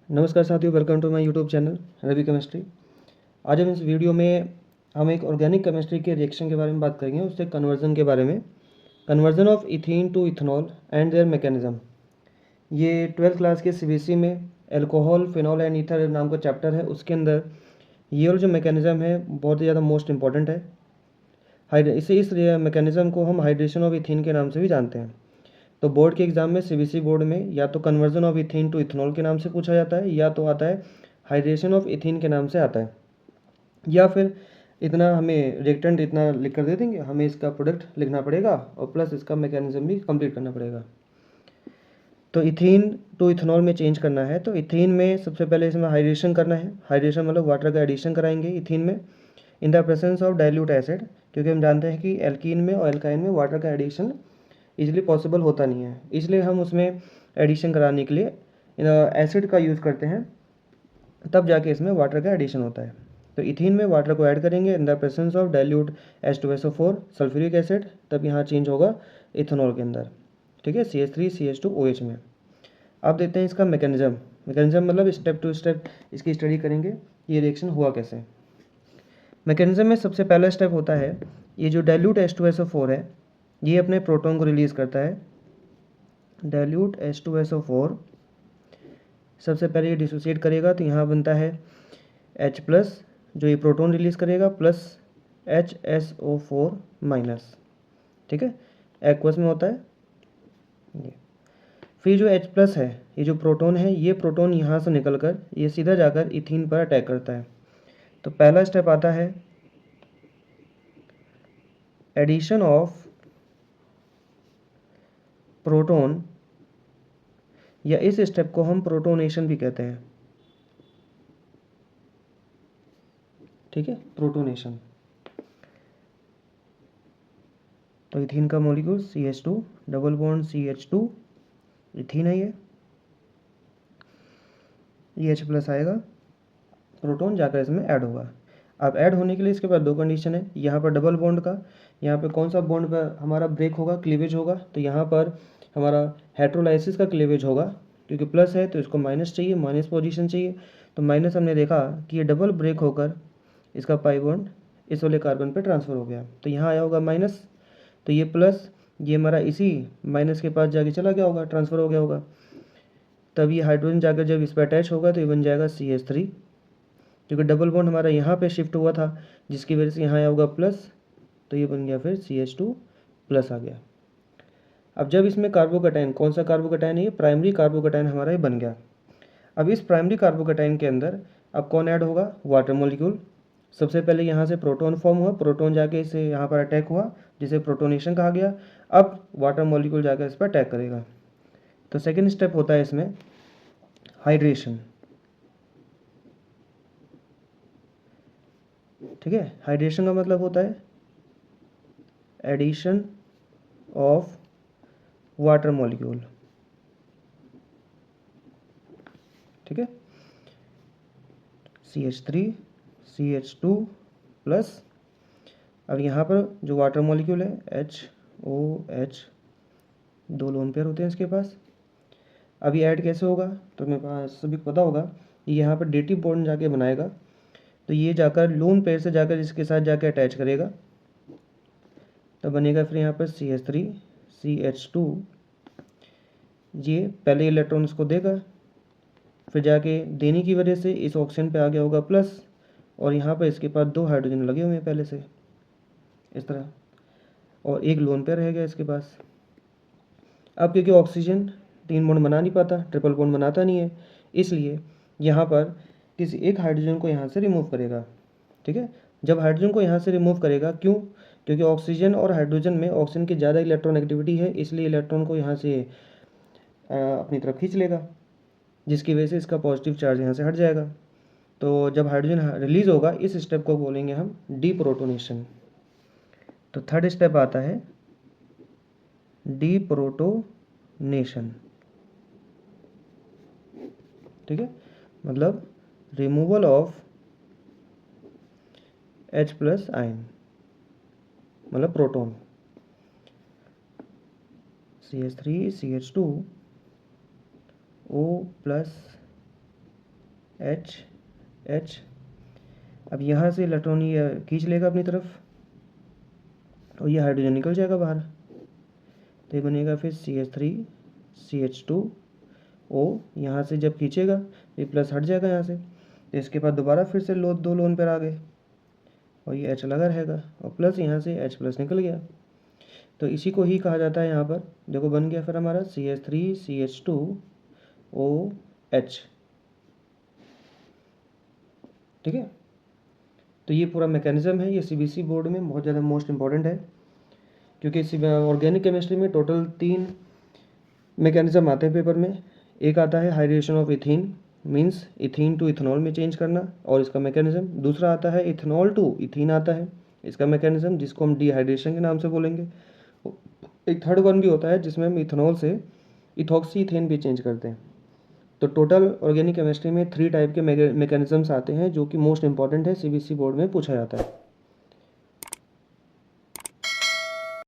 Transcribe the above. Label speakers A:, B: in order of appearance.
A: नमस्कार साथियों, welcome to my YouTube channel Ravi chemistry. आज हम इस वीडियो में हम एक ऑर्गेनिक केमिस्ट्री के रिएक्शन के बारे में बात करेंगे, उससे कन्वर्जन के बारे में। Conversion of ethene to ethanol and their mechanism. ये 12th क्लास के सीबीएसई में एल्कोहल, फिनॉल एंड ईथर नाम का चैप्टर है, उसके अंदर ये वाला जो मैकेनिज्म है बहुत ही ज़्यादा मोस्ट इंपॉर्टेंट है। इस मैकेनिज्म को हम हाइड्रेशन ऑफ इथीन के नाम से भी जानते हैं। तो बोर्ड के एग्जाम में सीबीएसई बोर्ड में या तो conversion of ethene to ethanol के नाम से पूछा जाता है, या तो आता है हाइड्रेशन ऑफ इथीन के नाम से आता है, या फिर इतना हमें रिएक्टेंट इतना लिख कर दे देंगे, हमें इसका प्रोडक्ट लिखना पड़ेगा और प्लस इसका मैकेनिज्म भी कंप्लीट करना पड़ेगा। तो इथीन टू इथेनॉल में चेंज करना है, तो इथीन में सबसे पहले इसमें हाइड्रेशन करना है। हाइड्रेशन मतलब वाटर का एडिशन कराएंगे इथीन में in the presence of dilute acid, क्योंकि हम जानते हैं कि एल्कीन में और एल्काइन में वाटर का एडिशन इजीली पॉसिबल होता नहीं है, इसलिए हम उसमें एडिशन कराने के लिए एसिड का यूज़ करते हैं, तब जाके इसमें वाटर का एडिशन होता है। तो इथीन में वाटर को ऐड करेंगे in the presence of dilute H2SO4 sulphuric acid, तब यहाँ चेंज होगा इथेनॉल के अंदर। ठीक है, CH3CH2OH में। अब देखते हैं इसका मैकेनिज्म। मैकेनिज्म मतलब स्टेप टू स्टेप इसकी स्टडी करेंगे, ये रिएक्शन हुआ कैसे। मैकेनिज्म में सबसे पहला स्टेप होता है, ये जो डाइल्यूट H2SO4 है, ये अपने प्रोटॉन को रिलीज़ करता है। डाइल्यूट H2SO4 सबसे पहले ये डिसोसिएट करेगा, तो यहाँ बनता है H+, जो ये प्रोटॉन रिलीज़ करेगा, प्लस HSO4-। ठीक है, एक्वस में होता है ये। फिर जो H+ है, ये जो प्रोटॉन है, ये प्रोटॉन यहाँ से निकलकर ये सीधा जाकर इथीन पर अटैक करता है। तो पहला स्टेप आता है एडिशन ऑफ प्रोटॉन, या इस स्टेप को हम प्रोटोनेशन भी कहते हैं। ठीक है, प्रोटोनेशन। तो इथीन का molecule CH2 double bond CH2 ethene है, ये H+ आएगा, प्रोटॉन जाकर इसमें ऐड होगा। अब ऐड होने के लिए इसके बाद दो कंडीशन है, यहाँ पर डबल बॉन्ड का, यहाँ पे कौन सा बॉन्ड पर हमारा ब्रेक होगा, क्लीवेज होगा, तो यहाँ पर हमारा हेट्रोलाइसिस का क्लीवेज होगा, क्योंकि प्लस है तो इसको माइनस चाहिए, माइनस पोजीशन चाहिए। तो माइनस हमने देखा कि ये डबल ब्रेक होकर इसका पाई बॉन्ड इस वाले कार्बन पर ट्रांसफ़र हो गया, तो यहाँ आया होगा माइनस, तो ये प्लस ये हमारा इसी माइनस के पास जाके चला गया होगा, ट्रांसफ़र हो गया होगा। तब ये हाइड्रोजन जाकर जब इस पर अटैच होगा तो ये बन जाएगा CH3, क्योंकि डबल बॉन्ड हमारा यहाँ पे शिफ्ट हुआ था, जिसकी वजह से यहाँ आया होगा प्लस, तो ये बन गया फिर CH2+ आ गया। अब जब इसमें कार्बोकैटायन, कौन सा कार्बोकैटायन है, ये प्राइमरी कार्बोकैटायन हमारा ये बन गया। अब इस प्राइमरी कार्बोकैटायन के अंदर अब कौन ऐड होगा, वाटर मॉलिक्यूल। सबसे पहले यहाँ से प्रोटॉन फॉर्म हुआ, प्रोटॉन जाके इसे यहाँ पर अटैक हुआ, जिसे प्रोटोनेशन कहा गया। अब वाटर मॉलिक्यूल जाकर इस पर अटैक करेगा। तो सेकेंड स्टेप होता है इसमें हाइड्रेशन। ठीक है, हाइड्रेशन का मतलब होता है एडिशन ऑफ वाटर मॉलिक्यूल। ठीक है, CH3 CH2 प्लस, अब यहाँ पर जो वाटर मॉलिक्यूल है HOH, दो लोन पेयर होते हैं इसके पास। अब ये ऐड कैसे होगा, तो मेरे पास सभी को पता होगा, ये यहाँ पर डेटिव बॉन्ड जाके बनाएगा, तो ये जाकर लोन पेयर से जाकर इसके साथ जाकर अटैच करेगा, तो बनेगा फिर यहाँ पर CH3 CH2। ये पहले इलेक्ट्रॉन इसको देगा, फिर जाके देने की वजह से इस ऑक्सीजन पे आ गया होगा प्लस, और यहाँ पर इसके पास दो हाइड्रोजन लगे हुए हैं पहले से इस तरह, और एक लोन पेयर रह गया इसके पास। अब क्योंकि ऑक्सीजन 3 बॉन्ड बना नहीं पाता, ट्रिपल बॉन्ड बनाता नहीं है, इसलिए यहाँ पर किसी एक हाइड्रोजन को यहाँ से रिमूव करेगा। ठीक है, जब हाइड्रोजन को यहाँ से रिमूव करेगा, क्यों, क्योंकि ऑक्सीजन और हाइड्रोजन में ऑक्सीजन की ज़्यादा इलेक्ट्रॉन एक्टिविटी है, इसलिए इलेक्ट्रॉन को यहाँ से अपनी तरफ खींच लेगा, जिसकी वजह से इसका पॉजिटिव चार्ज यहाँ से हट जाएगा। तो जब हाइड्रोजन रिलीज होगा, इस स्टेप को बोलेंगे हम डीप्रोटोनेशन। तो थर्ड स्टेप आता है डीप्रोटोनेशन। ठीक है, मतलब रिमूवल ऑफ H+ आयन, मतलब proton. CH3 CH2 O+ H H। अब यहाँ से इलेक्ट्रॉन ये खींच लेगा अपनी तरफ और ये हाइड्रोजन निकल जाएगा बाहर, तो ये बनेगा फिर CH3CH2O। यहाँ से जब खींचेगा ये प्लस हट जाएगा यहाँ से, तो इसके बाद दोबारा फिर से दो लोन पर आ गए और ये H लगा रहेगा और प्लस यहाँ से H प्लस निकल गया। तो इसी को ही कहा जाता है यहाँ पर, देखो बन गया फिर हमारा CH3CH2OH। ठीक है, तो ये पूरा मैकेनिज्म है, ये CBSE बोर्ड में बहुत ज़्यादा मोस्ट इम्पॉर्टेंट है, क्योंकि ऑर्गेनिक केमिस्ट्री में टोटल 3 मैकेनिज्म आते हैं पेपर में। एक आता है hydration of ethene, means ethene to ethanol में चेंज करना और इसका मैकेनिज्म। दूसरा आता है इथेनॉल टू इथीन आता है, इसका मैकेनिज्म, जिसको हम डिहाइड्रेशन के नाम से बोलेंगे। एक थर्ड वन भी होता है जिसमें हम इथेनॉल से इथॉक्सी इथेन भी चेंज करते हैं। तो टोटल ऑर्गेनिक केमिस्ट्री में 3 टाइप के मैकेनिज्म्स आते हैं जो कि मोस्ट इंपॉर्टेंट है, CBSE बोर्ड में पूछा जाता है।